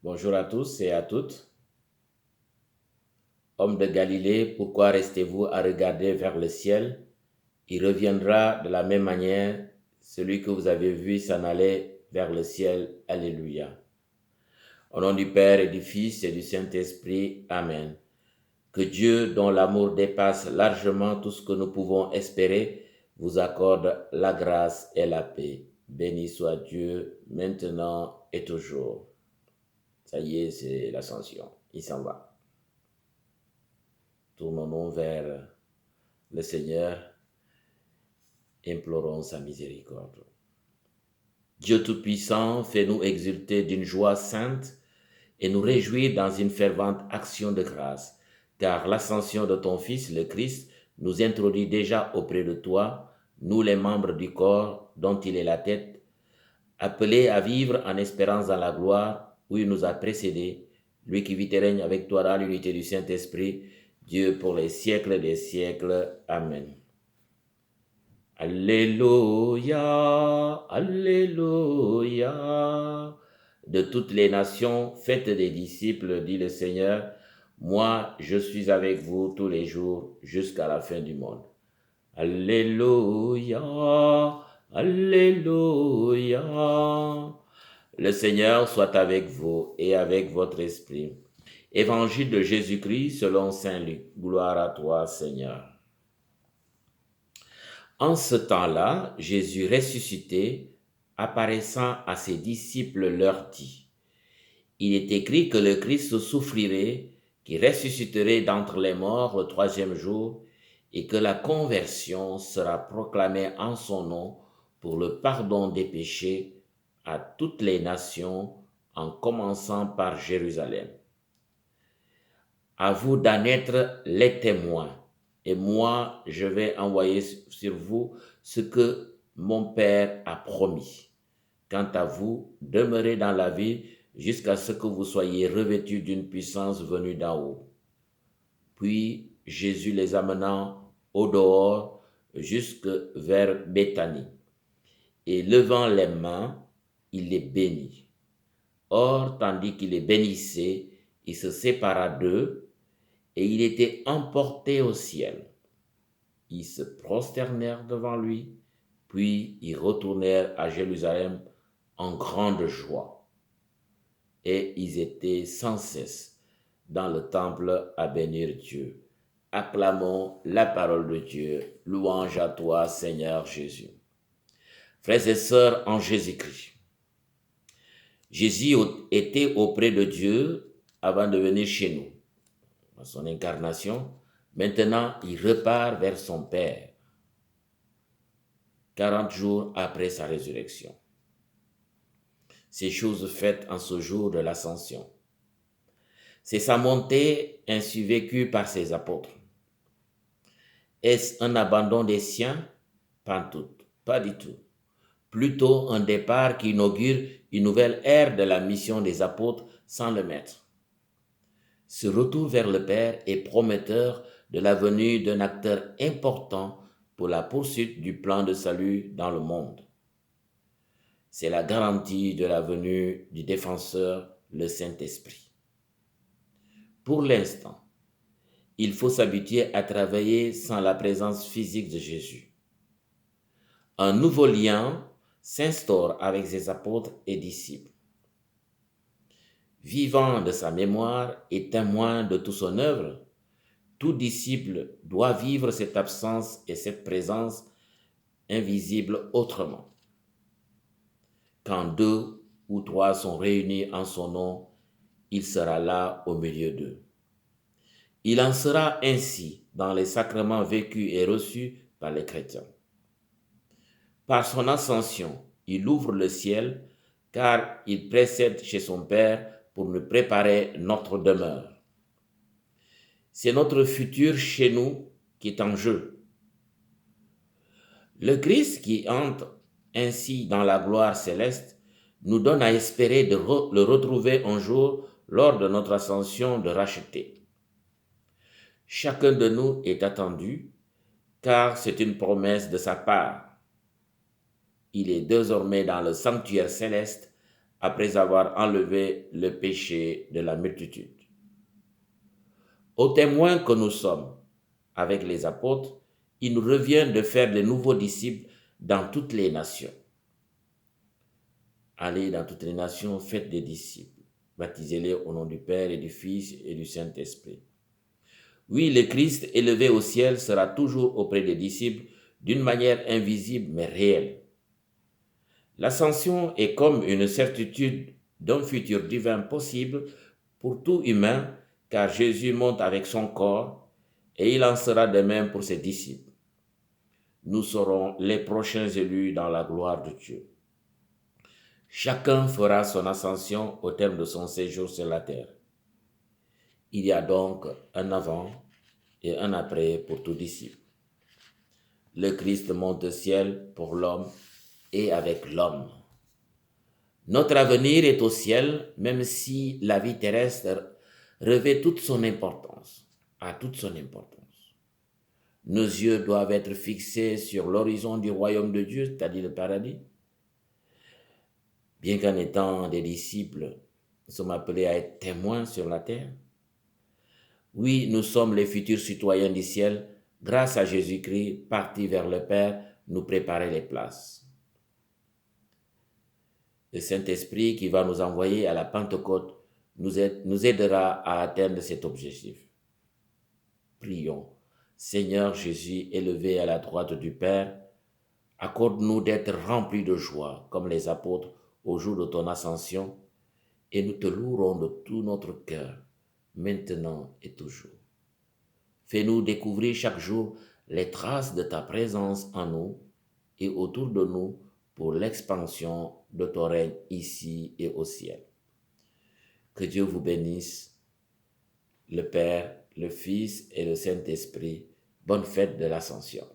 Bonjour à tous et à toutes. Hommes de Galilée, pourquoi restez-vous à regarder vers le ciel? Il reviendra de la même manière, celui que vous avez vu s'en aller vers le ciel. Alléluia. Au nom du Père et du Fils et du Saint-Esprit. Amen. Que Dieu, dont l'amour dépasse largement tout ce que nous pouvons espérer, vous accorde la grâce et la paix. Béni soit Dieu, maintenant et toujours. Ça y est, c'est l'ascension. Il s'en va. Tournons-nous vers le Seigneur, implorons sa miséricorde. Dieu Tout-Puissant, fais-nous exulter d'une joie sainte et nous réjouir dans une fervente action de grâce, car l'ascension de ton Fils, le Christ, nous introduit déjà auprès de toi, nous les membres du corps dont il est la tête, appelés à vivre en espérance dans la gloire où il nous a précédés, lui qui vit et règne avec toi dans l'unité du Saint-Esprit, Dieu pour les siècles des siècles. Amen. Alléluia, Alléluia. De toutes les nations, faites des disciples, dit le Seigneur. Moi, je suis avec vous tous les jours jusqu'à la fin du monde. Alléluia, Alléluia. Le Seigneur soit avec vous et avec votre esprit. Évangile de Jésus-Christ selon Saint Luc. Gloire à toi, Seigneur. En ce temps-là, Jésus ressuscité, apparaissant à ses disciples, leur dit, il est écrit que le Christ souffrirait, qu'il ressusciterait d'entre les morts le troisième jour, et que la conversion sera proclamée en son nom pour le pardon des péchés à toutes les nations, en commençant par Jérusalem. À vous d'en être les témoins. Et moi, je vais envoyer sur vous ce que mon Père a promis. Quant à vous, demeurez dans la ville jusqu'à ce que vous soyez revêtus d'une puissance venue d'en haut. Puis Jésus les amenant au dehors jusque vers Béthanie. Et levant les mains, il les bénit. Or, tandis qu'il les bénissait, il se sépara d'eux et il était emporté au ciel. Ils se prosternèrent devant lui, puis ils retournèrent à Jérusalem en grande joie. Et ils étaient sans cesse dans le temple à bénir Dieu. Acclamons la parole de Dieu. Louange à toi, Seigneur Jésus. Frères et sœurs en Jésus-Christ, Jésus était auprès de Dieu avant de venir chez nous. À son incarnation, maintenant il repart vers son Père, 40 jours après sa résurrection. Ces choses faites en ce jour de l'ascension. C'est sa montée ainsi vécue par ses apôtres. Est-ce un abandon des siens? Pas du tout. Plutôt un départ qui inaugure une nouvelle ère de la mission des apôtres sans le maître. Ce retour vers le Père est prometteur de la venue d'un acteur important pour la poursuite du plan de salut dans le monde. C'est la garantie de la venue du défenseur, le Saint-Esprit. Pour l'instant, il faut s'habituer à travailler sans la présence physique de Jésus. Un nouveau lien s'instaure avec ses apôtres et disciples. Vivant de sa mémoire et témoin de toute son œuvre, tout disciple doit vivre cette absence et cette présence invisible autrement. Quand 2 ou 3 sont réunis en son nom, il sera là au milieu d'eux. Il en sera ainsi dans les sacrements vécus et reçus par les chrétiens. Par son ascension, il ouvre le ciel, car il précède chez son Père pour nous préparer notre demeure. C'est notre futur chez nous qui est en jeu. Le Christ qui entre ainsi dans la gloire céleste nous donne à espérer de le retrouver un jour lors de notre ascension de racheter. Chacun de nous est attendu, car c'est une promesse de sa part. Il est désormais dans le sanctuaire céleste après avoir enlevé le péché de la multitude. Aux témoins que nous sommes avec les apôtres, il nous revient de faire de nouveaux disciples dans toutes les nations. Allez dans toutes les nations, faites des disciples, baptisez-les au nom du Père et du Fils et du Saint-Esprit. Oui, le Christ élevé au ciel sera toujours auprès des disciples d'une manière invisible mais réelle. L'ascension est comme une certitude d'un futur divin possible pour tout humain, car Jésus monte avec son corps et il en sera de même pour ses disciples. Nous serons les prochains élus dans la gloire de Dieu. Chacun fera son ascension au terme de son séjour sur la terre. Il y a donc un avant et un après pour tout disciple. Le Christ monte au ciel pour l'homme et avec l'homme. Notre avenir est au ciel, même si la vie terrestre revêt toute son importance, a toute son importance. Nos yeux doivent être fixés sur l'horizon du royaume de Dieu, c'est-à-dire le paradis. Bien qu'en étant des disciples, nous sommes appelés à être témoins sur la terre. Oui, nous sommes les futurs citoyens du ciel, grâce à Jésus-Christ, partis vers le Père, nous préparer les places. Le Saint-Esprit qui va nous envoyer à la Pentecôte nous aidera à atteindre cet objectif. Prions. Seigneur Jésus, élevé à la droite du Père, accorde-nous d'être remplis de joie, comme les apôtres au jour de ton ascension, et nous te louerons de tout notre cœur, maintenant et toujours. Fais-nous découvrir chaque jour les traces de ta présence en nous et autour de nous pour l'expansion de ton règne ici et au ciel. Que Dieu vous bénisse, le Père, le Fils et le Saint-Esprit. Bonne fête de l'Ascension.